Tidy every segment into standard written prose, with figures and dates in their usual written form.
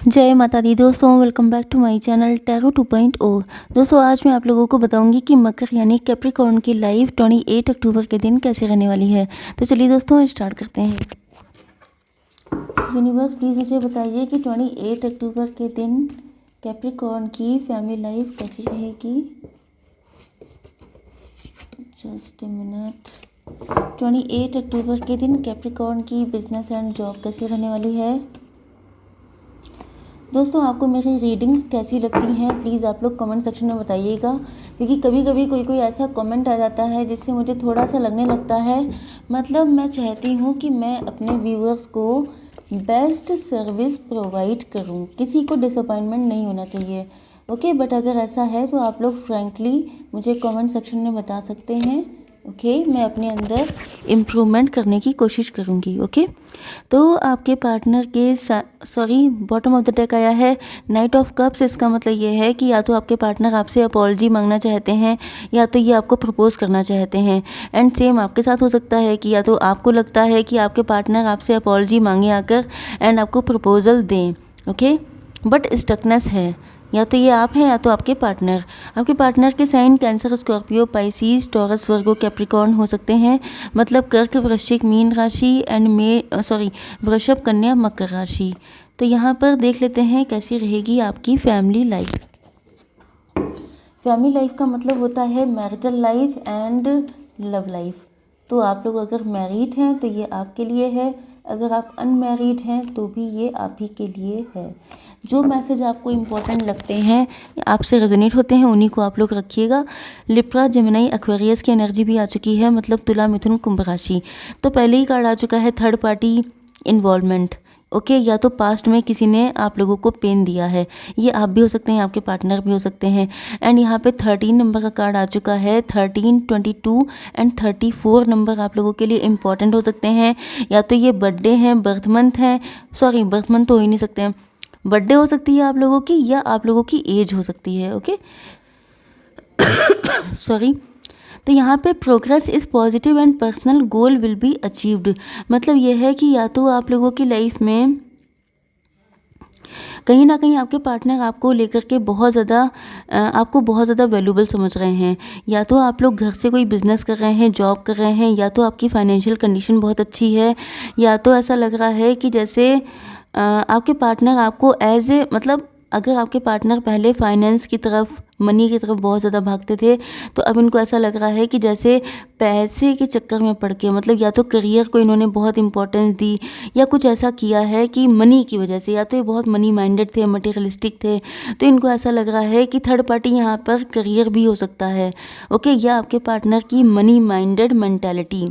जय माता दी दोस्तों, welcome back to my channel tarot 2.0। दोस्तों आज मैं आप लोगों को बताऊंगी कि मकर यानी कैप्रिकॉर्न की लाइफ 28 अक्टूबर के दिन कैसे रहने वाली है। तो चलिए दोस्तों स्टार्ट करते हैं। यूनिवर्स प्लीज़ मुझे बताइए कि 28 अक्टूबर के दिन कैप्रिकॉर्न की फैमिली लाइफ कैसी रहेगी। Just a minute. 28 अक्टूबर के दिन कैप्रिकॉर्न की बिजनेस एंड जॉब कैसी रहने वाली है। दोस्तों आपको मेरी रीडिंग्स कैसी लगती हैं प्लीज़ आप लोग कमेंट सेक्शन में बताइएगा, क्योंकि कभी कभी कोई ऐसा कमेंट आ जाता है जिससे मुझे थोड़ा सा लगने लगता है, मतलब मैं चाहती हूँ कि मैं अपने व्यूअर्स को बेस्ट सर्विस प्रोवाइड करूँ, किसी को डिसअपॉइंटमेंट नहीं होना चाहिए। ओके, बट अगर ऐसा है तो आप लोग फ्रैंकली मुझे कमेंट सेक्शन में बता सकते हैं। ओके, मैं अपने अंदर इम्प्रूवमेंट करने की कोशिश करूँगी। ओके, तो आपके पार्टनर के बॉटम ऑफ द डेक आया है नाइट ऑफ कप्स। इसका मतलब ये है कि या तो आपके पार्टनर आपसे अपॉलजी मांगना चाहते हैं या तो ये आपको प्रपोज करना चाहते हैं। एंड सेम आपके साथ हो सकता है कि या तो आपको लगता है कि आपके पार्टनर आपसे अपॉलजी मांगे आकर एंड आपको प्रपोजल दें। ओके, बट स्टकनेस है, या तो ये आप हैं या तो आपके पार्टनर के sign Cancer, Scorpio, Pisces, Taurus, Virgo, Capricorn हो सकते हैं। मतलब कर्क, वृश्चिक, मीन राशि एंड वृषभ, कन्या, मकर राशि। तो यहाँ पर देख लेते हैं कैसी रहेगी आपकी फैमिली लाइफ। फैमिली लाइफ का मतलब होता है marital life and love life. तो आप लोग अगर मैरिड हैं तो ये आपके लिए है, अगर आप अनमैरिड हैं तो भी ये आप ही के लिए है। जो मैसेज आपको इम्पोर्टेंट लगते हैं, आपसे रेजोनेट होते हैं, उन्हीं को आप लोग रखिएगा। लिब्रा, जेमिनी, एक्वेरियस की एनर्जी भी आ चुकी है, मतलब तुला, मिथुन, कुंभ राशि। तो पहले ही कार्ड आ चुका है थर्ड पार्टी इन्वॉल्वमेंट। ओके, या तो पास्ट में किसी ने आप लोगों को पेन दिया है, ये आप भी हो सकते हैं, आपके पार्टनर भी हो सकते हैं। एंड यहाँ पे 13 नंबर का कार्ड आ चुका है। 13, 22 एंड 34 नंबर आप लोगों के लिए इम्पॉर्टेंट हो सकते हैं। या तो ये बर्थडे हैं, बर्थ मंथ हैं, बर्थ मंथ तो हो ही नहीं सकते हैं, बर्थडे हो सकती है आप लोगों की, या आप लोगों की एज हो सकती है। ओके तो यहाँ पे progress is positive and personal goal will be achieved. मतलब ये है कि या तो आप लोगों की लाइफ में कहीं ना कहीं आपके पार्टनर आपको लेकर के आपको बहुत ज़्यादा वैल्यूबल समझ रहे हैं, या तो आप लोग घर से कोई बिजनेस कर रहे हैं, जॉब कर रहे हैं, या तो आपकी फाइनेंशियल कंडीशन बहुत अच्छी है, या तो ऐसा लग रहा है कि जैसे आपके पार्टनर आपको मतलब अगर आपके पार्टनर पहले फाइनेंस की तरफ, मनी की तरफ बहुत ज़्यादा भागते थे, तो अब इनको ऐसा लग रहा है कि जैसे पैसे के चक्कर में पड़ के, मतलब या तो करियर को इन्होंने बहुत इंपॉर्टेंस दी या कुछ ऐसा किया है कि मनी की वजह से, या तो ये बहुत मनी माइंडेड थे, मटेरियलिस्टिक थे, तो इनको ऐसा लग रहा है कि थर्ड पार्टी यहाँ पर करियर भी हो सकता है। ओके, या आपके पार्टनर की मनी माइंडेड मेंटालिटी।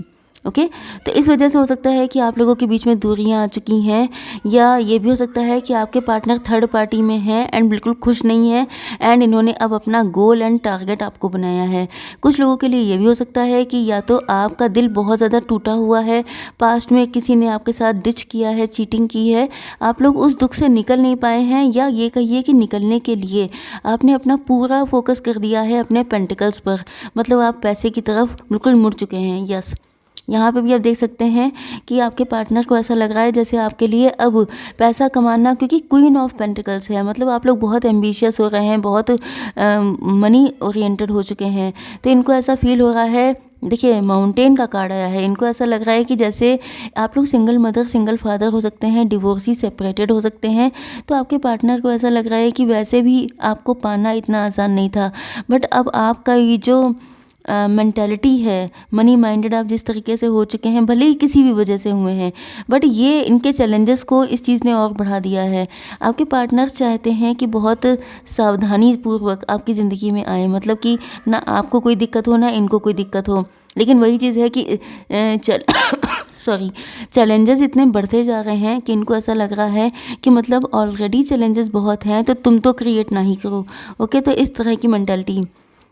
ओके, तो इस वजह से हो सकता है कि आप लोगों के बीच में दूरियां आ चुकी हैं, या ये भी हो सकता है कि आपके पार्टनर थर्ड पार्टी में हैं एंड बिल्कुल खुश नहीं है एंड इन्होंने अब अपना गोल एंड टारगेट आपको बनाया है। कुछ लोगों के लिए ये भी हो सकता है कि या तो आपका दिल बहुत ज़्यादा टूटा हुआ है, पास्ट में किसी ने आपके साथ डिच किया है, चीटिंग की है, आप लोग उस दुख से निकल नहीं पाए हैं, या ये कहिए कि निकलने के लिए आपने अपना पूरा फोकस कर दिया है अपने पेंटिकल्स पर, मतलब आप पैसे की तरफ बिल्कुल मुड़ चुके हैं। यस, यहाँ पे भी आप देख सकते हैं कि आपके पार्टनर को ऐसा लग रहा है जैसे आपके लिए अब पैसा कमाना, क्योंकि क्वीन ऑफ पेंटिकल्स है, मतलब आप लोग बहुत एम्बिशियस हो रहे हैं, बहुत मनी ओरिएंटेड हो चुके हैं, तो इनको ऐसा फील हो रहा है। देखिए माउंटेन का कार्ड आया है, इनको ऐसा लग रहा है कि जैसे आप लोग सिंगल मदर, सिंगल फादर हो सकते हैं, डिवोर्सी, सेपरेटेड हो सकते हैं, तो आपके पार्टनर को ऐसा लग रहा है कि वैसे भी आपको पाना इतना आसान नहीं था, बट अब आपका ये जो मेंटालिटी है, मनी माइंडेड आप जिस तरीके से हो चुके हैं, भले ही किसी भी वजह से हुए हैं, बट ये इनके चैलेंजेस को इस चीज़ ने और बढ़ा दिया है। आपके पार्टनर चाहते हैं कि बहुत सावधानी पूर्वक आपकी ज़िंदगी में आए, मतलब कि ना आपको कोई दिक्कत हो ना इनको कोई दिक्कत हो, लेकिन वही चीज़ है कि चैलेंजेस इतने बढ़ते जा रहे हैं कि इनको ऐसा लग रहा है कि मतलब ऑलरेडी चैलेंजेस बहुत हैं तो तुम तो क्रिएट ना ही करो। ओके, तो इस तरह की मेंटालिटी।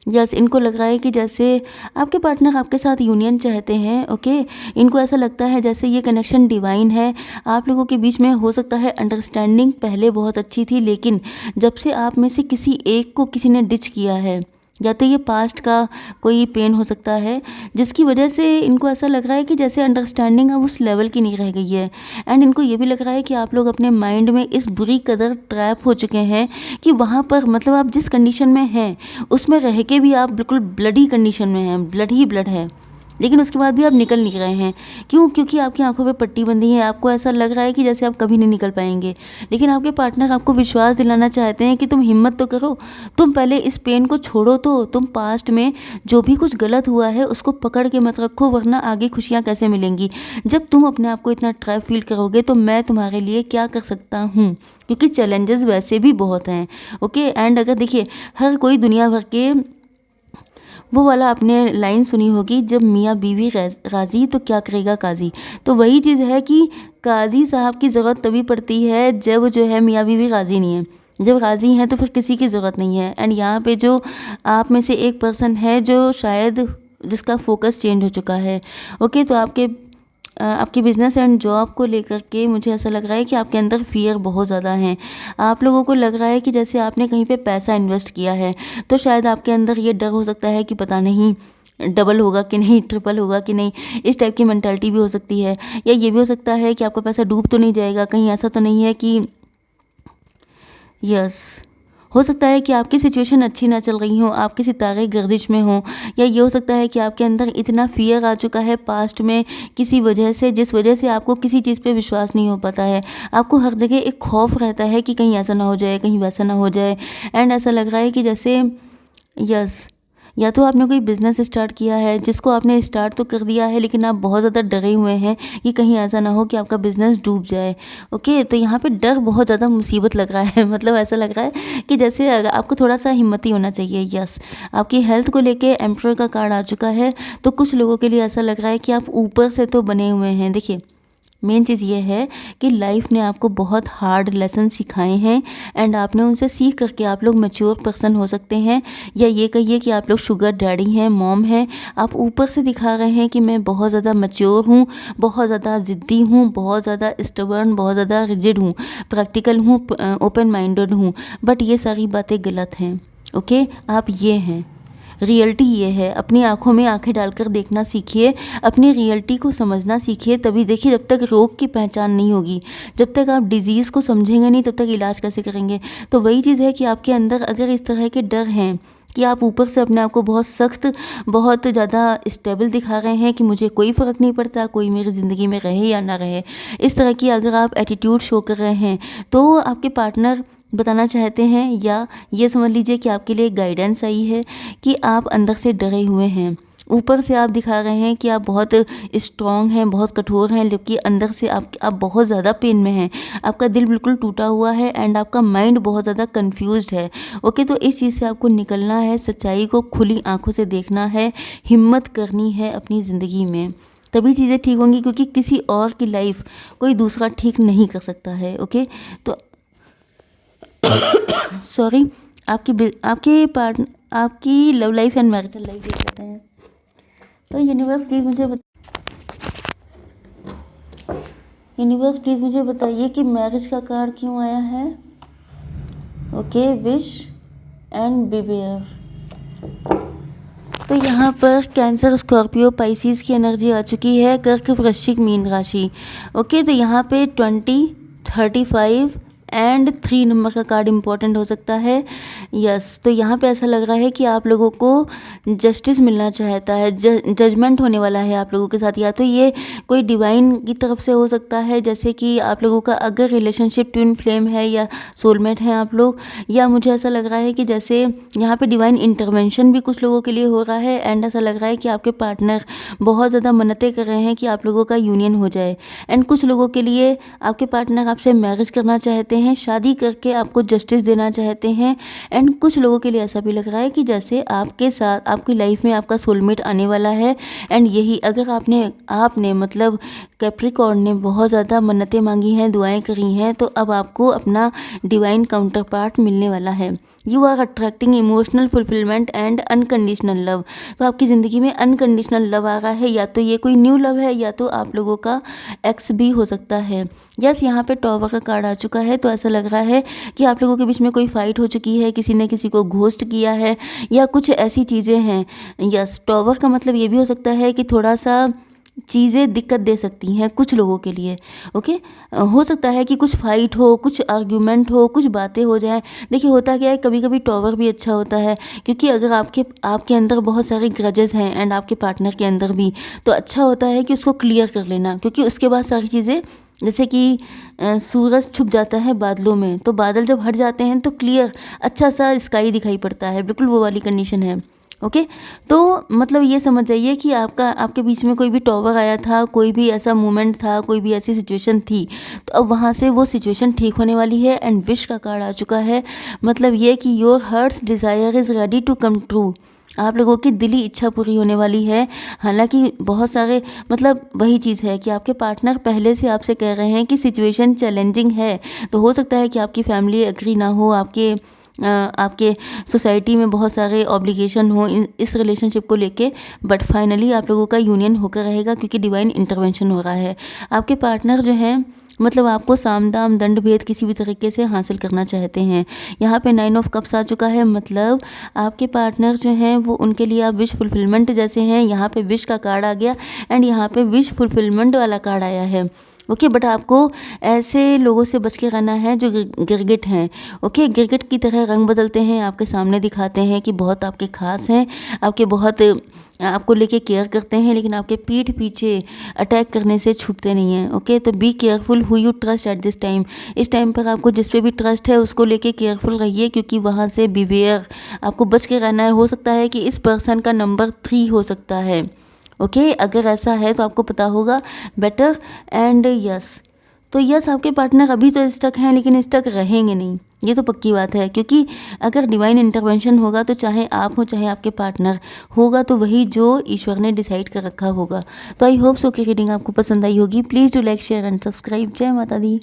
यस, इनको लग रहा है कि जैसे आपके पार्टनर आपके साथ यूनियन चाहते हैं। ओके, इनको ऐसा लगता है जैसे ये कनेक्शन डिवाइन है, आप लोगों के बीच में हो सकता है अंडरस्टैंडिंग पहले बहुत अच्छी थी, लेकिन जब से आप में से किसी एक को किसी ने डिच किया है, या तो ये पास्ट का कोई पेन हो सकता है जिसकी वजह से इनको ऐसा लग रहा है कि जैसे अंडरस्टैंडिंग अब उस लेवल की नहीं रह गई है। एंड इनको ये भी लग रहा है कि आप लोग अपने माइंड में इस बुरी कदर ट्रैप हो चुके हैं कि वहाँ पर मतलब आप जिस कंडीशन में हैं उसमें रह के भी आप बिल्कुल ब्लडी कंडीशन में हैं, ब्लड ही ब्लड है, लेकिन उसके बाद भी आप निकल नहीं रहे हैं। क्यों? क्योंकि आपकी आंखों पे पट्टी बंधी है, आपको ऐसा लग रहा है कि जैसे आप कभी नहीं निकल पाएंगे। लेकिन आपके पार्टनर आपको विश्वास दिलाना चाहते हैं कि तुम हिम्मत तो करो, तुम पहले इस पेन को छोड़ो, तो तुम पास्ट में जो भी कुछ गलत हुआ है उसको पकड़ के मत रखो, वरना आगे खुशियाँ कैसे मिलेंगी। जब तुम अपने आप को इतना ट्रैप फील करोगे तो मैं तुम्हारे लिए क्या कर सकता हूँ, क्योंकि चैलेंजेस वैसे भी बहुत हैं। ओके। एंड अगर देखिए, हर कोई दुनिया भर के वो वाला आपने लाइन सुनी होगी, जब मियाँ बीवी राज़ी तो क्या करेगा काजी। तो वही चीज़ है कि काजी साहब की ज़रूरत तभी पड़ती है जब जो है मियाँ बीवी राज़ी नहीं है। जब राज़ी हैं तो फिर किसी की ज़रूरत नहीं है। एंड यहाँ पे जो आप में से एक पर्सन है जो शायद जिसका फोकस चेंज हो चुका है। ओके। तो आपके बिज़नेस एंड जॉब को लेकर के मुझे ऐसा लग रहा है कि आपके अंदर फ़ियर बहुत ज़्यादा है। आप लोगों को लग रहा है कि जैसे आपने कहीं पे पैसा इन्वेस्ट किया है तो शायद आपके अंदर ये डर हो सकता है कि पता नहीं डबल होगा कि नहीं, ट्रिपल होगा कि नहीं। इस टाइप की मेंटालिटी भी हो सकती है। या ये भी हो सकता है कि आपका पैसा डूब तो नहीं जाएगा, कहीं ऐसा तो नहीं है कि यस, हो सकता है कि आपकी सिचुएशन अच्छी ना चल रही हो, आपके सितारे गर्दिश में हों। या ये हो सकता है कि आपके अंदर इतना फ़ियर आ चुका है पास्ट में किसी वजह से, जिस वजह से आपको किसी चीज़ पे विश्वास नहीं हो पाता है। आपको हर जगह एक खौफ रहता है कि कहीं ऐसा ना हो जाए, कहीं वैसा ना हो जाए। एंड ऐसा लग रहा है कि जैसे यस, या तो आपने कोई बिज़नेस स्टार्ट किया है जिसको आपने स्टार्ट तो कर दिया है, लेकिन आप बहुत ज़्यादा डरे हुए हैं कि कहीं ऐसा ना हो कि आपका बिज़नेस डूब जाए। ओके। तो यहाँ पे डर बहुत ज़्यादा मुसीबत लग रहा है। मतलब ऐसा लग रहा है कि जैसे आपको थोड़ा सा हिम्मती होना चाहिए। यस, आपकी हेल्थ को लेके एम्परर का कार्ड आ चुका है। तो कुछ लोगों के लिए ऐसा लग रहा है कि आप ऊपर से तो बने हुए हैं। देखिए, मेन चीज़ ये है कि लाइफ ने आपको बहुत हार्ड लेसन सिखाए हैं एंड आपने उनसे सीख करके आप लोग मैच्योर पर्सन हो सकते हैं। या ये कहिए कि आप लोग शुगर डैडी हैं, मॉम हैं। आप ऊपर से दिखा रहे हैं कि मैं बहुत ज़्यादा मैच्योर हूँ, बहुत ज़्यादा ज़िद्दी हूँ, बहुत ज़्यादा स्टबर्न, बहुत ज़्यादा रिजिड हूँ, प्रैक्टिकल हूँ, ओपन माइंडेड हूँ। बट ये सारी बातें गलत हैं। ओके। आप ये हैं, रियलिटी ये है। अपनी आँखों में आँखें डालकर देखना सीखिए, अपनी रियलिटी को समझना सीखिए। तभी देखिए, जब तक रोग की पहचान नहीं होगी, जब तक आप डिज़ीज़ को समझेंगे नहीं, तब तक इलाज कैसे करेंगे। तो वही चीज़ है कि आपके अंदर अगर इस तरह के डर हैं कि आप ऊपर से अपने आप को बहुत सख्त, बहुत ज़्यादा स्टेबल दिखा रहे हैं कि मुझे कोई फ़र्क नहीं पड़ता, कोई मेरी ज़िंदगी में रहे या ना रहे, इस तरह की अगर आप एटीट्यूड शो कर रहे हैं, तो आपके पार्टनर बताना चाहते हैं, या ये समझ लीजिए कि आपके लिए गाइडेंस आई है कि आप अंदर से डरे हुए हैं। ऊपर से आप दिखा रहे हैं कि आप बहुत स्ट्रॉन्ग हैं, बहुत कठोर हैं, जबकि अंदर से आप बहुत ज़्यादा पेन में हैं। आपका दिल बिल्कुल टूटा हुआ है एंड आपका माइंड बहुत ज़्यादा कंफ्यूज्ड है। ओके। तो इस चीज़ से आपको निकलना है, सच्चाई को खुली आंखों से देखना है, हिम्मत करनी है अपनी ज़िंदगी में, तभी चीज़ें ठीक होंगी। क्योंकि किसी और की लाइफ कोई दूसरा ठीक नहीं कर सकता है। ओके। तो सॉरी, आपकी love life and marital life देख लेते हैं। तो यूनिवर्स प्लीज़ मुझे बताइए कि मैरिज का कार्ड क्यों आया है। ओके। Wish and beware. तो यहाँ पर कैंसर, स्कॉर्पियो, पाइसिस की एनर्जी आ चुकी है, कर्क, वृश्चिक, मीन राशि। ओके। तो यहाँ पे 20, 35 एंड 3 नंबर का कार्ड इम्पॉर्टेंट हो सकता है। यस। तो यहाँ पे ऐसा लग रहा है कि आप लोगों को जस्टिस मिलना चाहता है, जजमेंट होने वाला है आप लोगों के साथ। या तो ये कोई डिवाइन की तरफ से हो सकता है, जैसे कि आप लोगों का अगर रिलेशनशिप ट्विन फ्लेम है या सोलमेट हैं आप लोग, या मुझे ऐसा लग रहा है कि जैसे यहाँ पे डिवाइन इंटरवेंशन भी कुछ लोगों के लिए हो रहा है। एंड ऐसा लग रहा है कि आपके पार्टनर बहुत ज़्यादा मन्नतें कर रहे हैं कि आप लोगों का यूनियन हो जाए। एंड कुछ लोगों के लिए आपके पार्टनर आपसे मैरिज करना चाहते हैं, शादी करके आपको जस्टिस देना चाहते हैं। एंड कुछ लोगों के लिए ऐसा भी लग रहा है कि जैसे आपके साथ आपकी लाइफ में आपका सोलमेट आने वाला है। एंड यही अगर आपने मतलब कैप्रिकॉर्न ने बहुत ज़्यादा मन्नतें मांगी हैं, दुआएं करी हैं, तो अब आपको अपना डिवाइन काउंटर पार्ट मिलने वाला है। You are attracting emotional fulfilment and unconditional love. तो आपकी ज़िंदगी में अनकंडीशनल लव आ रहा है, या तो ये कोई न्यू लव है, या तो आप लोगों का एक्स भी हो सकता है। यस, यहाँ पे टॉवर का कार्ड आ चुका है। तो ऐसा लग रहा है कि आप लोगों के बीच में कोई फाइट हो चुकी है, किसी ने किसी को घोस्ट किया है या कुछ ऐसी चीज़ें हैं। यस, टॉवर का मतलब ये भी हो सकता है कि थोड़ा सा चीज़ें दिक्कत दे सकती हैं कुछ लोगों के लिए। ओके, हो सकता है कि कुछ फाइट हो, कुछ आर्ग्यूमेंट हो, कुछ बातें हो जाएं। देखिए होता क्या है, कभी कभी टॉवर भी अच्छा होता है, क्योंकि अगर आपके अंदर बहुत सारे ग्रजेस हैं एंड आपके पार्टनर के अंदर भी, तो अच्छा होता है कि उसको क्लियर कर लेना, क्योंकि उसके बाद सारी चीज़ें, जैसे कि सूरज छुप जाता है बादलों में, तो बादल जब हट जाते हैं तो क्लियर अच्छा सा स्काई दिखाई पड़ता है, बिल्कुल वो वाली कंडीशन है। ओके, तो मतलब ये समझ जाइए कि आपके बीच में कोई भी टॉवर आया था, कोई भी ऐसा मोमेंट था, कोई भी ऐसी सिचुएशन थी, तो अब वहाँ से वो सिचुएशन ठीक होने वाली है एंड विश का कार्ड आ चुका है। मतलब ये कि your heart's desire is ready to come true. आप लोगों की दिली इच्छा पूरी होने वाली है। हालांकि बहुत सारे, मतलब वही चीज़ है कि आपके पार्टनर पहले से आपसे कह रहे हैं कि सिचुएशन चैलेंजिंग है, तो हो सकता है कि आपकी फैमिली एग्री ना हो, आपके सोसाइटी में बहुत सारे ऑब्लिगेशन हो इस रिलेशनशिप को लेके, बट फाइनली आप लोगों का यूनियन होकर रहेगा, क्योंकि डिवाइन इंटरवेंशन हो रहा है। आपके पार्टनर जो हैं, मतलब आपको साम दाम दंड भेद किसी भी तरीके से हासिल करना चाहते हैं। यहाँ पे 9 ऑफ कप्स आ चुका है, मतलब आपके पार्टनर जो हैं वो, उनके लिए आप विश फुलफिलमेंट जैसे हैं। यहाँ पे विश का कार्ड आ गया एंड यहाँ पे विश फुलफिलमेंट वाला कार्ड आया है। ओके, बट आपको ऐसे लोगों से बच के रहना है जो गिरगिट हैं। ओके, गिरगिट की तरह रंग बदलते हैं, आपके सामने दिखाते हैं कि बहुत आपके खास हैं, आपको लेके केयर करते हैं, लेकिन आपके पीठ पीछे अटैक करने से छूटते नहीं हैं। ओके, तो be careful who you trust at this time. इस टाइम पर आपको जिस पे भी ट्रस्ट है उसको लेके केयरफुल रहिए, क्योंकि वहाँ से बिवेयर, आपको बच के रहना है। हो सकता है कि इस पर्सन का नंबर 3 हो सकता है। ओके, अगर ऐसा है तो आपको पता होगा बेटर। एंड यस, तो यस, आपके पार्टनर अभी तो स्टक हैं, लेकिन स्टक रहेंगे नहीं, ये तो पक्की बात है। क्योंकि अगर डिवाइन इंटरवेंशन होगा तो चाहे आप हो चाहे आपके पार्टनर, होगा तो वही जो ईश्वर ने डिसाइड कर रखा होगा। तो आई होप सो कि रीडिंग आपको पसंद आई होगी। Please do like share and subscribe. जय माता दी।